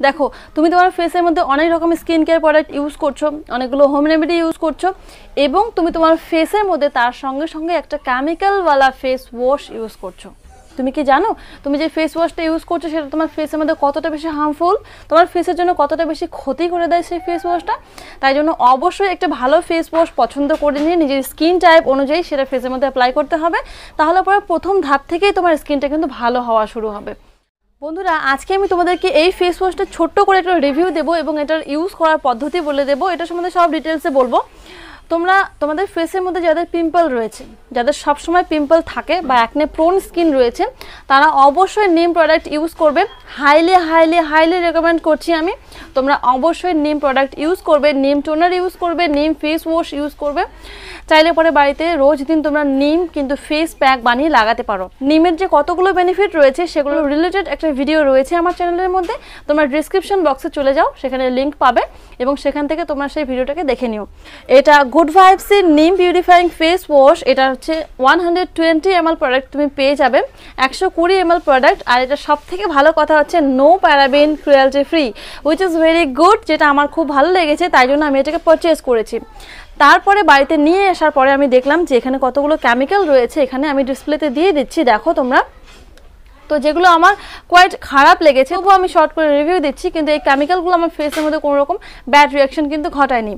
দেখো তুমি তোমার ফেসের মধ্যে অনেক রকমের স্কিন কেয়ার প্রোডাক্ট ইউজ করছো, অনেকগুলো হোম রেমেডি ইউজ করছো, এবং তুমি তোমার ফেসের মধ্যে তার সঙ্গে সঙ্গে একটা কেমিক্যালওয়ালা ফেস ওয়াশ ইউজ করছো। তুমি কি জানো তুমি যে ফেস ওয়াশটা ইউজ করছো সেটা তোমার ফেসের মধ্যে কতটা বেশি হার্মফুল, তোমার ফেসের জন্য কতটা বেশি ক্ষতি করে দেয় সেই ফেস ওয়াশটা? তাই জন্য অবশ্যই একটা ভালো ফেস ওয়াশ পছন্দ করে নিয়ে নিজের স্কিন টাইপ অনুযায়ী সেটা ফেসের মধ্যে অ্যাপ্লাই করতে হবে, তাহলে পরে প্রথম ধাপ থেকেই তোমার স্কিনটা কিন্তু ভালো হওয়া শুরু হবে। বন্ধুরা, আজকে আমি তোমাদেরকে এই ফেস ওয়াশটা ছোট্ট করে একটা রিভিউ দেবো এবং এটার ইউজ করার পদ্ধতি বলে দেবো, এটা সম্বন্ধে সব ডিটেলসে বলবো। তোমাদের ফেসের মধ্যে যাদের পিম্পল রয়েছে, যাদের সবসময় পিম্পল থাকে বা অ্যাকনে প্রোন স্কিন রয়েছে, তারা অবশ্যই নিম প্রোডাক্ট ইউজ করবে। হাইলি হাইলি হাইলি রেকমেন্ড করছি আমি, তোমরা অবশ্যই নিম প্রোডাক্ট ইউজ করবে, নিম টোনার ইউজ করবে, নিম ফেস ওয়াশ ইউজ করবে। চাইলে পরে বাড়িতে রোজ দিন তোমরা নিম কিন্তু ফেস প্যাক বানিয়ে লাগাতে পারো। নিমের যে কতগুলো বেনিফিট রয়েছে সেগুলো রিলেটেড একটা ভিডিও রয়েছে আমার চ্যানেলের মধ্যে, তোমরা ডিসক্রিপশন বক্সে চলে যাও, সেখানে লিঙ্ক পাবে এবং সেখান থেকে তোমরা সেই ভিডিওটাকে দেখে নিও। এটা গুড ভাইবসের নিম বিউটিফাইং ফেস ওয়াশ, এটা হচ্ছে 120 ml প্রোডাক্ট তুমি পেয়ে যাবে, 120 ml প্রোডাক্ট। আর এটা সব থেকে ভালো কথা হচ্ছে no paraben, cruelty free, which is very good, যেটা আমার খুব ভালো লেগেছে, তাই জন্য আমি এটাকে পারচেজ করেছি। তারপরে বাড়িতে নিয়ে আসার পরে আমি দেখলাম যে এখানে কতগুলো কেমিক্যাল রয়েছে, এখানে আমি ডিসপ্লেতে দিয়ে দিচ্ছি, দেখো তোমরা। তো যেগুলো আমার কোয়াইট খারাপ লেগেছে তবুও আমি শর্ট করে রিভিউ দিচ্ছি, কিন্তু এই কেমিক্যালগুলো আমার ফেসের মধ্যে কোনো রকম ব্যাড রিয়াকশন কিন্তু ঘটায়নি।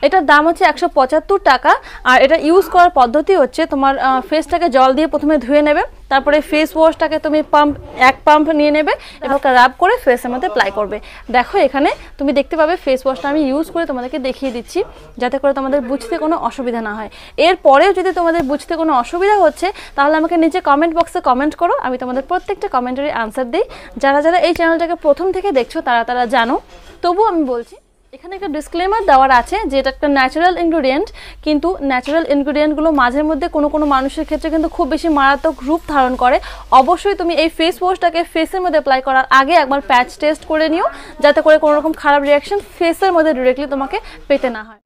এটার দাম হচ্ছে 175 টাকা। আর এটা ইউজ করার পদ্ধতি হচ্ছে তোমার ফেসটাকে জল দিয়ে প্রথমে ধুয়ে নেবে, তারপরে ফেস ওয়াশটাকে তুমি এক পাম্প নিয়ে নেবে এবং রাব করে ফেসের মধ্যে অ্যাপ্লাই করবে। দেখো এখানে তুমি দেখতে পাবে ফেস ওয়াশটা আমি ইউজ করে তোমাদেরকে দেখিয়ে দিচ্ছি, যাতে করে তোমাদের বুঝতে কোনো অসুবিধা না হয়। এরপরেও যদি তোমাদের বুঝতে কোনো অসুবিধা হচ্ছে তাহলে আমাকে নিচে কমেন্ট বক্সে কমেন্ট করো, আমি তোমাদের প্রত্যেকটা কমেন্টেরই আনসার দিই। যারা যারা এই চ্যানেলটাকে প্রথম থেকে দেখছো তারা জানো, তবুও আমি বলছি। এখানে একটা ডিসক্লেমার দেওয়ার আছে যে এটা একটা ন্যাচারাল ইনগ্রেডিয়েন্ট, কিন্তু ন্যাচারাল ইনগ্রেডিয়েন্টগুলো মাঝের মধ্যে কোনো মানুষের ক্ষেত্রে কিন্তু খুব বেশি মারাত্মক রূপ ধারণ করে। অবশ্যই তুমি এই ফেস ওয়াশটাকে ফেসের মধ্যে অ্যাপ্লাই করার আগে একবার প্যাচ টেস্ট করে নিও, যাতে করে কোনো রকম খারাপ রিয়াকশন ফেসের মধ্যে ডিরেক্টলি তোমাকে পেতে না হয়।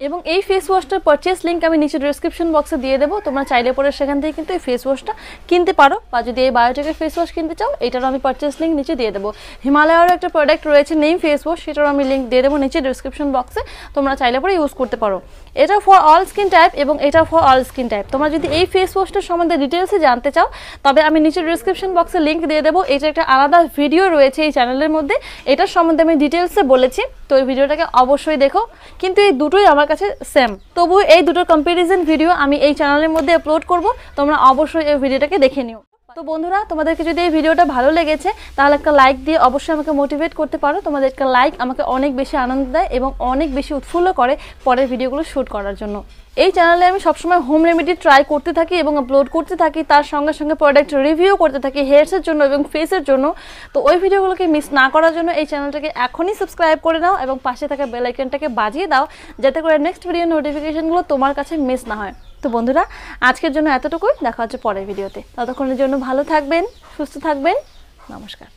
এবং এই ফেস ওয়াশটার পারচেস লিঙ্ক আমি নিচে ডিসক্রিপশন বক্সে দিয়ে দেবো, তোমরা চাইলে পরে সেখান থেকে কিন্তু এই ফেস ওয়াশটা কিনতে পারো, বা যদি এই বায়োটেকের ফেস ওয়াশ কিনতে চাও এটারও আমি পারচেস লিঙ্ক নিচে দিয়ে দেবো। হিমালয়ারও একটা প্রোডাক্ট রয়েছে নেম ফেস ওয়াশ, সেটারও আমি লিঙ্ক দিয়ে দেবো নিচে ডিসক্রিপশন বক্সে, তোমরা চাইলে পরে ইউজ করতে পারো। এটা ফর অল স্কিন টাইপ এবং এটা ফর অল স্কিন টাইপ। তোমরা যদি এই ফেস ওয়াশটার সম্বন্ধে ডিটেলসে জানতে চাও তবে আমি নিচে ডিসক্রিপশন বক্সে লিঙ্ক দিয়ে দেবো। এটা একটা আলাদা ভিডিও রয়েছে এই চ্যানেলের মধ্যে, এটার সম্বন্ধে আমি ডিটেলসে বলেছি, তো এই ভিডিওটাকে অবশ্যই দেখো। কিন্তু এই দুটোই আমার কাছে সেম, তবু এই দুটোর কম্পারিজন ভিডিও আমি এই চ্যানেলের মধ্যে আপলোড করব, তোমরা অবশ্যই এই ভিডিওটাকে দেখে নিও। তো বন্ধুরা, তোমাদেরকে যদি এই ভিডিওটা ভালো লেগেছে তাহলে একটা লাইক দিয়ে অবশ্যই আমাকে মোটিভেট করতে পারো। তোমাদের একটা লাইক আমাকে অনেক বেশি আনন্দ দেয় এবং অনেক বেশি উৎফুল্ল করে পরের ভিডিওগুলো শ্যুট করার জন্য। এই চ্যানেলে আমি সবসময় হোম রেমেডি ট্রাই করতে থাকি এবং আপলোড করতে থাকি, তার সঙ্গে সঙ্গে প্রোডাক্ট রিভিউ করতে থাকি হেয়ার্সের জন্য এবং ফেসের জন্য। তো ওই ভিডিওগুলোকে মিস না করার জন্য এই চ্যানেলটাকে এখনই সাবস্ক্রাইব করে নাও এবং পাশে থাকা বেল আইকনটাকে বাজিয়ে দাও, যাতে করে নেক্সট ভিডিও নোটিফিকেশনগুলো তোমার কাছে মিস না হয়। তো বন্ধুরা, আজকের জন্য এতটুকুই, দেখা হচ্ছে পরের ভিডিওতে। ততক্ষণের জন্য ভালো থাকবেন, সুস্থ থাকবেন, নমস্কার।